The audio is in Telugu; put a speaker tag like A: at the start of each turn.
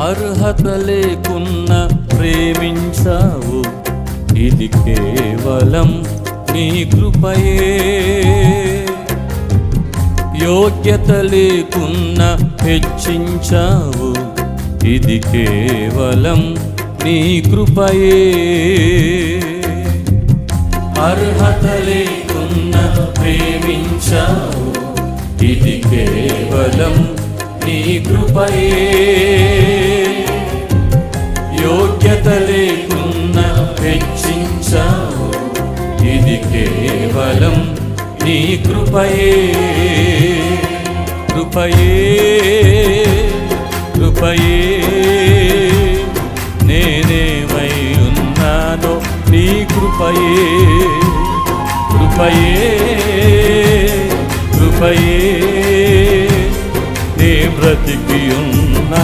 A: అర్హత లేకున్నా ప్రేమించావు, ఇది కేవలం నీ కృపయే. యోగ్యత లేకున్నా హెచ్చించావు, ఇది కేవలం నీ కృపయే. అర్హత లేకున్నా ప్రేమించావు, ఇది కేవలం నీ కృపయే. యోగ్యత లేకున్నా హెచ్చించావు, ఇది కేవలం నీ కృపయే. కృపయే కృపయే నేనేమై ఉన్నానో నీ కృపయే. కృపయే కృపయే నే బ్రతికి ఉన్నా